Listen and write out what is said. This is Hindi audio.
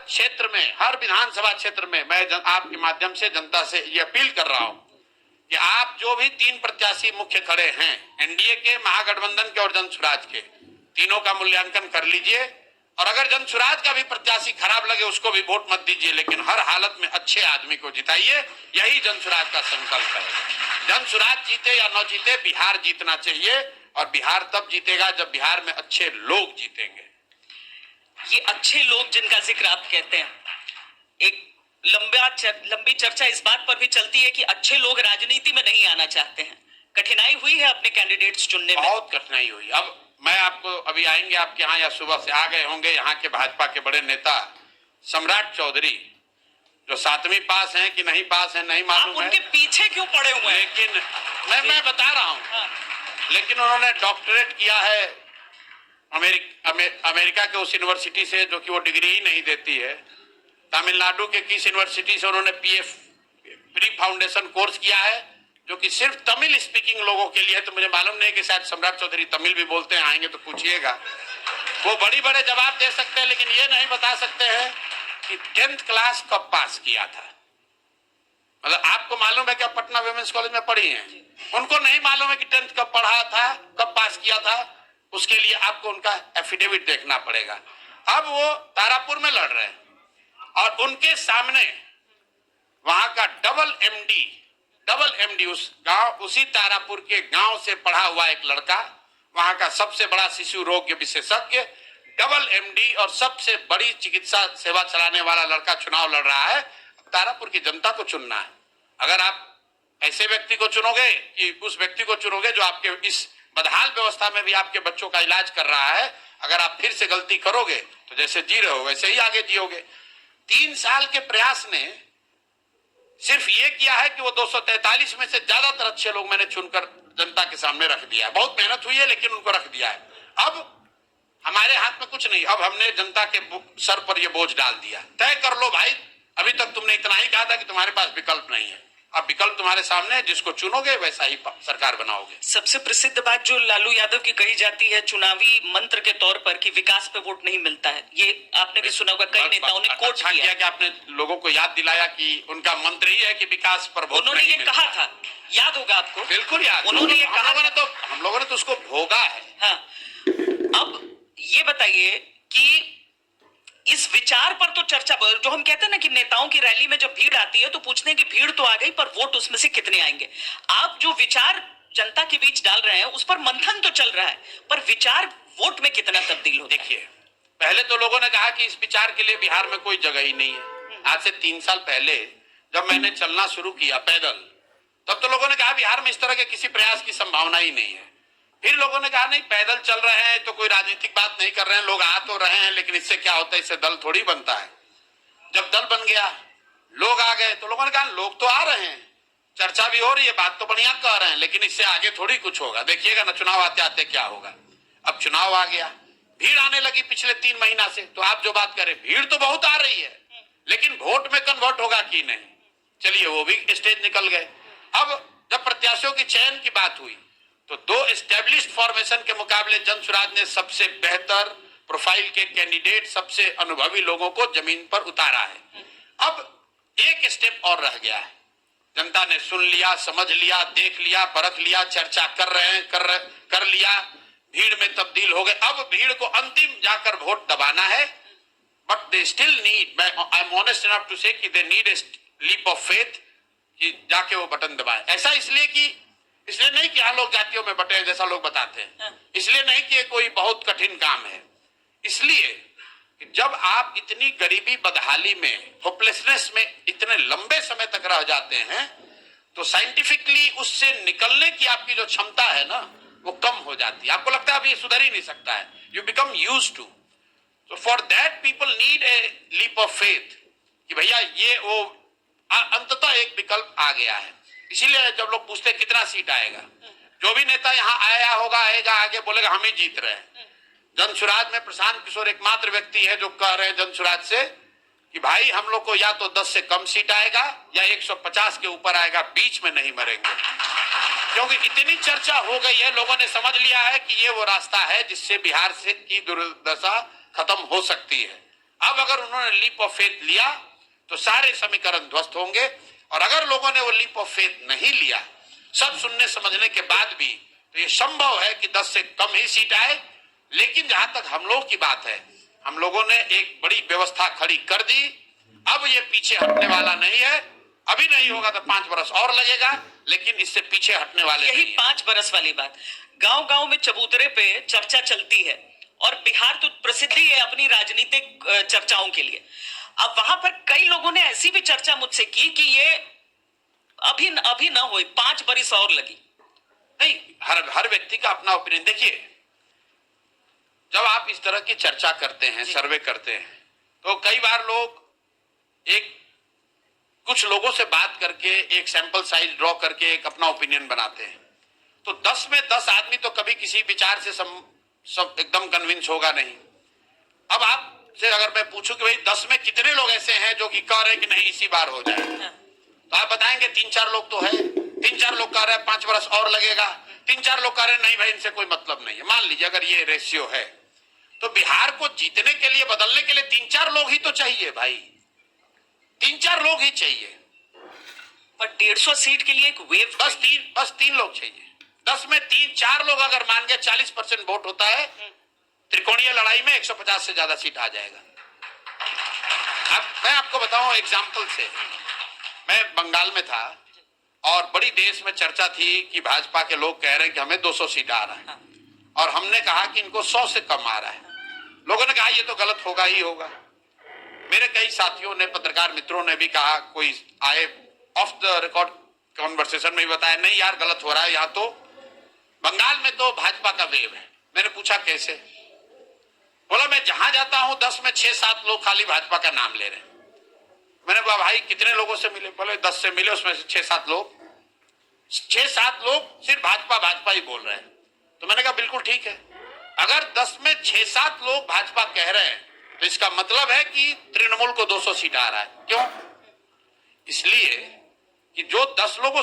क्षेत्र में, हर विधानसभा क्षेत्र में मैं आपके माध्यम से जनता से ये अपील कर रहा हूं कि आप जो भी 3 प्रत्याशी मुख्य खड़े हैं, एनडीए के, महागठबंधन के और जनसुराज के, तीनों का मूल्यांकन कर लीजिए। और अगर जनसुराज का भी प्रत्याशी खराब लगे उसको भी वोट मत दीजिए, लेकिन हर हालत में अच्छे आदमी को जिताइए। यही जनसुराज का संकल्प है। जनसुराज जीते या न जीते, बिहार जीतना चाहिए, और बिहार तब जीतेगा जब बिहार में अच्छे लोग जीतेंगे। ये अच्छे लोग जिनका जिक्र आप कहते हैं, एक लंबी चर्चा इस बात पर भी चलती है कि अच्छे लोग राजनीति में नहीं आना चाहते हैं। कठिनाई हुई है अपने कैंडिडेट्स चुनने में? बहुत कठिनाई हुई। अब मैं आपको, अभी आएंगे आपके यहाँ या सुबह से आ गए होंगे यहाँ के भाजपा के बड़े नेता सम्राट चौधरी, जो 7वीं पास हैं कि नहीं पास हैं नहीं मालूम है। उनके पीछे क्यों पड़े हुए हैं? लेकिन मैं बता रहा हूँ, लेकिन उन्होंने डॉक्टरेट किया है अमेरिका के उस यूनिवर्सिटी से जो कि वो डिग्री ही नहीं देती है। तमिलनाडु के किस यूनिवर्सिटी से उन्होंने प्री फाउंडेशन कोर्स किया है, जो कि सिर्फ तमिल स्पीकिंग लोगों के लिए है। तो मुझे मालूम नहीं कि शायद सम्राट चौधरी तमिल भी बोलते हैं, आएंगे तो पूछिएगा। वो बड़े जवाब दे सकते हैं, लेकिन ये नहीं बता सकते हैं कि 10th क्लास कब पास किया था। मतलब आपको मालूम है कि आप पटना वुमेन्स कॉलेज में पढ़ी हैं, उनको नहीं मालूम है कि 10th कब पढ़ा था, कब पास किया था। उसके लिए आपको उनका एफिडेविट देखना पड़ेगा। अब वो तारापुर में लड़ रहे हैं और उनके सामने वहां का डबल एमडी उसी तारापुर के गांव से पढ़ा हुआ एक लड़का, वहां का सबसे बड़ा शिशु रोग के विशेषज्ञ, डबल एमडी और सबसे बड़ी चिकित्सा सेवा चलाने वाला लड़का चुनाव लड़ रहा है। तारापुर की जनता को चुनना है। अगर आप ऐसे व्यक्ति को चुनोगे कि उस व्यक्ति को चुनोगे जो आपके इस बदहाल व्यवस्था में भी आपके बच्चों का इलाज कर रहा है, अगर आप फिर से गलती करोगे तो जैसे जी रहे हो वैसे ही आगे जियोगे। 3 साल के प्रयास ने सिर्फ ये किया है कि वो 243 में से ज्यादातर अच्छे लोग मैंने चुनकर जनता के सामने रख दिया है। बहुत मेहनत हुई है लेकिन उनको रख दिया है। अब हमारे हाथ में कुछ नहीं, अब हमने जनता के सर पर ये बोझ डाल दिया। तय कर लो भाई, अभी तक तुमने इतना ही कहा था कि तुम्हारे पास विकल्प नहीं है, अब विकल्प तुम्हारे सामने है, जिसको चुनोगे वैसा ही सरकार बनाओगे। सबसे प्रसिद्ध बात जो लालू यादव की कही जाती है चुनावी मंत्र के तौर पर कि विकास पे वोट नहीं मिलता है, ये आपने भी सुना होगा, कई नेताओं ने कोट किया कि आपने लोगों को याद दिलाया कि उनका मंत्र ही है कि विकास पर वोट। उन्होंने ये कहा था, याद होगा आपको? बिल्कुल याद। उन्होंने ये कहा, हम लोगों ने तो उसको भोगा है। हाँ, अब ये बताइए कि इस विचार पर तो चर्चा, जो हम कहते हैं ना कि नेताओं की रैली में जब भीड़ आती है तो पूछते हैं कि भीड़ तो आ गई पर वोट उसमें से कितने आएंगे। आप जो विचार जनता के बीच डाल रहे हैं उस पर मंथन तो चल रहा है, पर विचार वोट में कितना तब्दील हो? देखिए, पहले तो लोगों ने कहा कि इस विचार के लिए बिहार में कोई जगह ही नहीं है। आज से 3 साल पहले जब मैंने चलना शुरू किया पैदल, तब तो लोगों ने कहा बिहार में इस तरह के किसी प्रयास की संभावना ही नहीं है। फिर लोगों ने कहा नहीं, पैदल चल रहे हैं तो कोई राजनीतिक बात नहीं कर रहे हैं, लोग आ तो रहे हैं, लेकिन इससे क्या होता है, इससे दल थोड़ी बनता है। जब दल बन गया, लोग आ गए, तो लोगों ने कहा लोग तो आ रहे हैं, चर्चा भी हो रही है, बात तो बढ़िया कह रहे हैं, लेकिन इससे आगे थोड़ी कुछ होगा, देखिएगा ना चुनाव आते आते क्या होगा। अब चुनाव आ गया, भीड़ आने लगी पिछले 3 महीना से। तो आप जो बात करें, भीड़ तो बहुत आ रही है, लेकिन वोट में कन्वर्ट होगा कि नहीं, चलिए वो भी स्टेज निकल गए। अब जब प्रत्याशियों की चयन की बात हुई तो 2 एस्टेब्लिश्ड फॉर्मेशन के मुकाबले जनसुराज ने सबसे बेहतर प्रोफाइल के कैंडिडेट, सबसे अनुभवी लोगों को जमीन पर उतारा है। अब एक स्टेप और रह गया है। जनता ने सुन लिया, समझ लिया, देख लिया, परख लिया, चर्चा कर रहे हैं, कर लिया, भीड़ में तब्दील हो गए। अब भीड़ को अंतिम जाकर वोट दबाना है, but they still need, I am honest enough to say कि they need a leap of faith कि जाके वो बटन दबाए। ऐसा इसलिए नहीं कि लोग जातियों में बटे हैं जैसा लोग बताते हैं, इसलिए नहीं कि ये कोई बहुत कठिन काम है, इसलिए कि जब आप इतनी गरीबी बदहाली में, होपलेसनेस में इतने लंबे समय तक रह जाते हैं तो साइंटिफिकली उससे निकलने की आपकी जो क्षमता है ना वो कम हो जाती है। आपको लगता है अब ये सुधर ही नहीं सकता है, you become used to. So for that people need a leap of faith कि भैया ये वो अंततः एक विकल्प आ गया है। इसीलिए जब लोग पूछते हैं कितना सीट आएगा, जो भी नेता यहाँ आया होगा, आएगा, आगे बोलेगा हम ही जीत रहे हैं। जनसुराज में प्रशांत किशोर एकमात्र व्यक्ति है जो कह रहे हैं जनसुराज से कि भाई हम लोग को या तो 10 से कम सीट आएगा या 150 के ऊपर आएगा, बीच में नहीं मरेंगे। क्योंकि इतनी चर्चा हो गई है, लोगों ने समझ लिया है कि ये वो रास्ता है जिससे बिहार से की दुर्दशा खत्म हो सकती है। अब अगर उन्होंने लीप ऑफ फेथ लिया तो सारे समीकरण ध्वस्त होंगे, और अगर लोगों ने वो लीप ऑफ फेथ नहीं लिया, सब सुनने समझने के बाद भी, तो ये संभव है कि 10 से कम ही सीट आए। लेकिन जहां तक हम लोग की बात है, हम लोगों ने एक बड़ी व्यवस्था खड़ी कर दी, अब ये पीछे हटने वाला नहीं है। अभी नहीं होगा तो 5 बरस और लगेगा, लेकिन इससे पीछे हटने वाले यही नहीं है। 5 बरस वाली बात, गांव गांव में चबूतरे पे चर्चा चलती है, और बिहार तो प्रसिद्धि है अपनी राजनीतिक चर्चाओं के लिए। अब वहां पर कई लोगों ने ऐसी भी चर्चा मुझसे की कि ये अभी ना हुई, 5 बरस और लगी। नहीं, हर व्यक्ति का अपना ओपिनियन। देखिए, जब आप इस तरह की चर्चा करते हैं, सर्वे करते हैं, तो कई बार लोग कुछ लोगों से बात करके एक सैंपल साइज ड्रॉ करके एक अपना ओपिनियन बनाते हैं। तो 10 में 10 आदमी तो कभी किसी विचार से सब एकदम कन्विंस होगा नहीं। अब आपसे अगर मैं पूछूं कि भाई 10 में कितने लोग ऐसे हैं जो कि कह रहे हैं कि नहीं इसी बार हो जाए, तो आप बताएंगे 3-4 लोग तो है। 3-4 लोग कह रहे हैं 5 बरस और लगेगा, 3-4 लोग कह रहे हैं नहीं भाई इनसे कोई मतलब नहीं है। मान लीजिए अगर ये रेशियो है, तो बिहार को जीतने के लिए, बदलने के लिए 3-4 लोग ही तो चाहिए भाई, 3-4 लोग ही चाहिए। पर 150 सीट के लिए एक वेव, बस तीन लोग चाहिए। 10 में 3-4 लोग अगर मान के 40% वोट होता है, त्रिकोणीय लड़ाई में 150 से ज्यादा सीट आ जाएगा। अब मैं आपको बताऊं एग्जाम्पल से, मैं बंगाल में था और बड़ी देश में चर्चा थी कि भाजपा के लोग कह रहे हैं कि हमें 200 सीट आ रहा है, और हमने कहा कि इनको 100 से कम आ रहा है। लोगों ने कहा ये तो गलत होगा ही होगा। मेरे कई साथियों ने, पत्रकार मित्रों ने भी कहा, कोई आए ऑफ द रिकॉर्ड कॉन्वर्सेशन में बताया नहीं यार गलत हो रहा है, यहाँ तो बंगाल में तो भाजपा का वेव है। मैंने पूछा कैसे? बोला मैं जहां जाता हूं 10 में 6-7 लोग खाली भाजपा का नाम ले रहे हैं। मैंने कहा भाई कितने लोगों से मिले? बोले 10 से मिले, उसमें से 6-7 लोग सिर्फ भाजपा ही बोल रहे हैं। तो मैंने कहा बिल्कुल ठीक है, अगर 10 में 6-7 लोग भाजपा कह रहे हैं तो इसका मतलब है कि तृणमूल को 200 सीट आ रहा है। क्यों? इसलिए कि जो 10 लोगों से